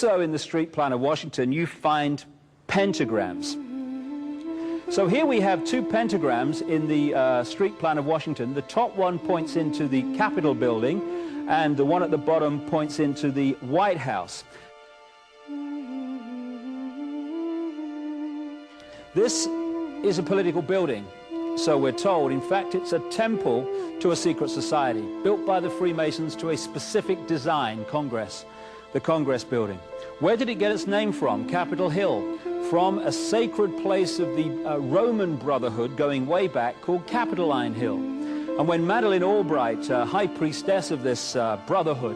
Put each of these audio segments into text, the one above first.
Also in the street plan of Washington, you find pentagrams. So here we have two pentagrams in the street plan of Washington. The top one points into the Capitol building, and the one at the bottom points into the White House. This is a political building, so we're told. In fact, it's a temple to a secret society, built by the Freemasons to a specific design, Congress, the Congress building. Where did it get its name from? Capitol Hill, from a sacred place of the Roman Brotherhood going way back called Capitoline Hill. And when Madeleine Albright, high priestess of this brotherhood,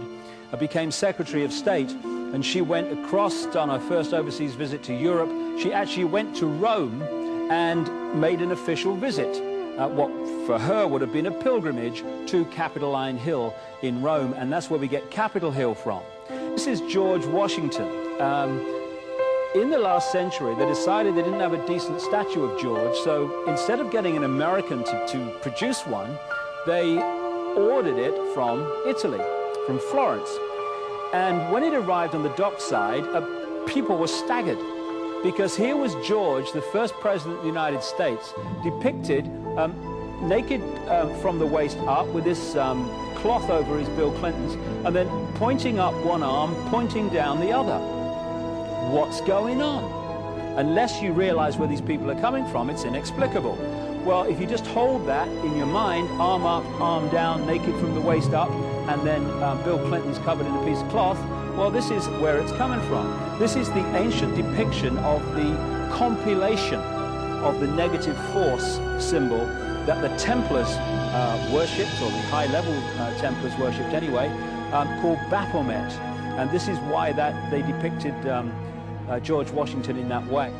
became Secretary of State, and she went across on her first overseas visit to Europe, she actually went to Rome and made an official visit, what for her would have been a pilgrimage to Capitoline Hill in Rome, and that's where we get Capitol Hill from. This is George Washington. In the last century, they decided they didn't have a decent statue of George, so instead of getting an American to produce one, they ordered it from Italy, from Florence. And when it arrived on the dockside, people were staggered, because here was George, the first president of the United States, depicted naked from the waist up with this cloth over his Bill Clinton's, and then pointing up one arm, pointing down the other. What's going on? Unless you realize where these people are coming from, it's inexplicable. Well, if you just hold that in your mind, arm up, arm down, naked from the waist up, and then Bill Clinton's covered in a piece of cloth, well, this is where it's coming from. This is the ancient depiction of the compilation of the negative force symbol that the Templars worshipped, or the high-level Templars worshipped anyway, called Baphomet. And this is why that they depicted George Washington in that way.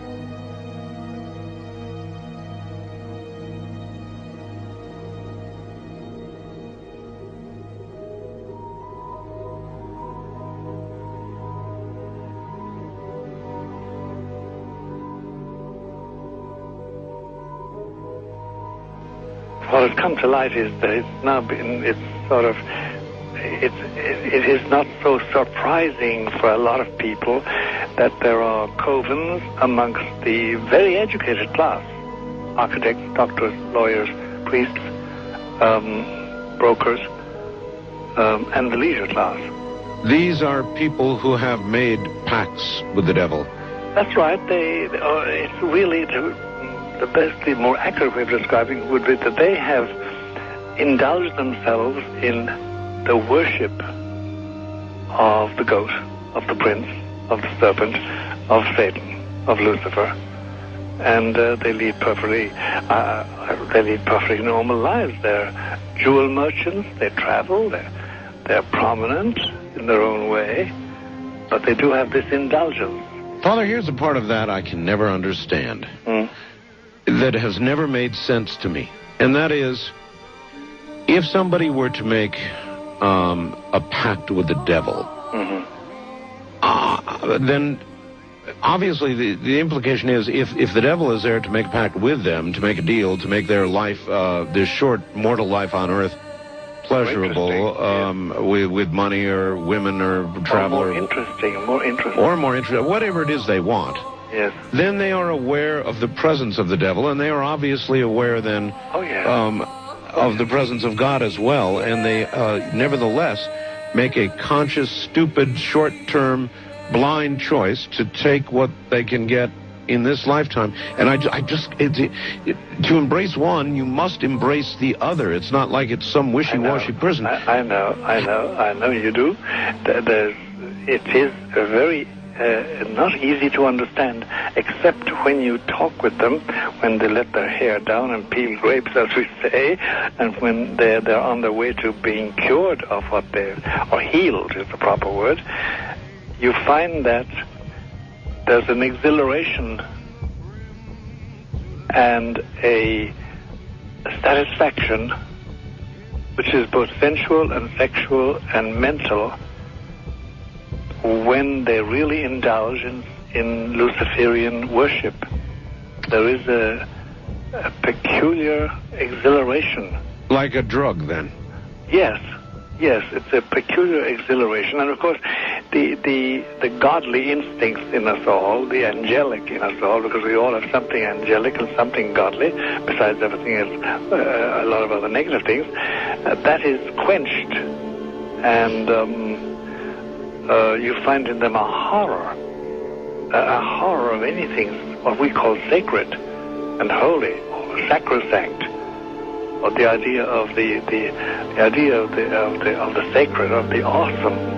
What has come to light is that it is not so surprising for a lot of people that there are covens amongst the very educated class, architects, doctors, lawyers, priests, brokers, and the leisure class. These are people who have made pacts with the devil. That's right. It's really the best, the more accurate way of describing it would be that they have indulged themselves in the worship of the goat, of the prince, of the serpent, of Satan, of Lucifer, and they lead perfectly normal lives. They're jewel merchants. They travel. They're prominent in their own way, but they do have this indulgence. Father, here's a part of that I can never understand. That has never made sense to me, and that is, if somebody were to make a pact with the devil, then obviously the implication is if the devil is there to make a pact with them, to make a deal, to make their life, their short mortal life on earth, pleasurable, with money or women or travel, or more interesting, whatever it is they want. Yes. Then they are aware of the presence of the devil, and they are obviously aware then of the presence of God as well, and they nevertheless make a conscious, stupid, short-term, blind choice to take what they can get in this lifetime. And to embrace one, you must embrace the other. It's not like it's some wishy-washy prison. I know you do. It is a very not easy to understand, except when you talk with them, when they let their hair down and peel grapes, as we say, and when they're on their way to being cured of or healed is the proper word. You find that there's an exhilaration and a satisfaction which is both sensual and sexual and mental when they really indulge in Luciferian worship. There is a peculiar exhilaration. Like a drug, then? Yes, it's a peculiar exhilaration. And of course, the godly instincts in us all, the angelic in us all, because we all have something angelic and something godly, besides everything else, a lot of other negative things, that is quenched. And you find in them a horror of anything, what we call sacred and holy, or sacrosanct, or the idea of the idea of the sacred, of the awesome.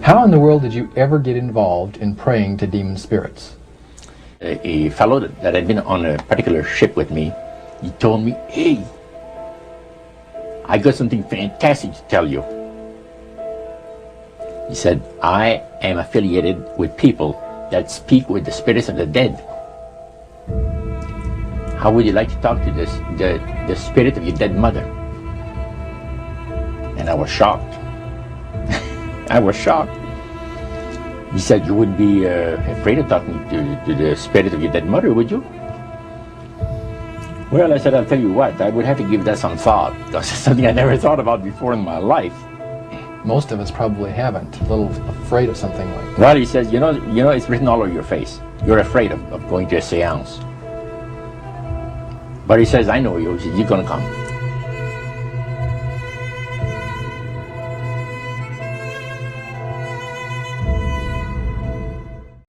How in the world did you ever get involved in praying to demon spirits? A fellow that had been on a particular ship with me, he told me, "Hey, I got something fantastic to tell you." He said, "I am affiliated with people that speak with the spirits of the dead. How would you like to talk to the spirit of your dead mother?" And I was shocked. I was shocked. He said, "You wouldn't be afraid of talking to the spirit of your dead mother, would you?" Well, I said, "I'll tell you what, I would have to give that some thought, because it's something I never thought about before in my life." Most of us probably haven't. A little afraid of something like that. Well, he says, you know, it's written all over your face. You're afraid of going to a seance. But he says, "I know you. He says, you're going to come."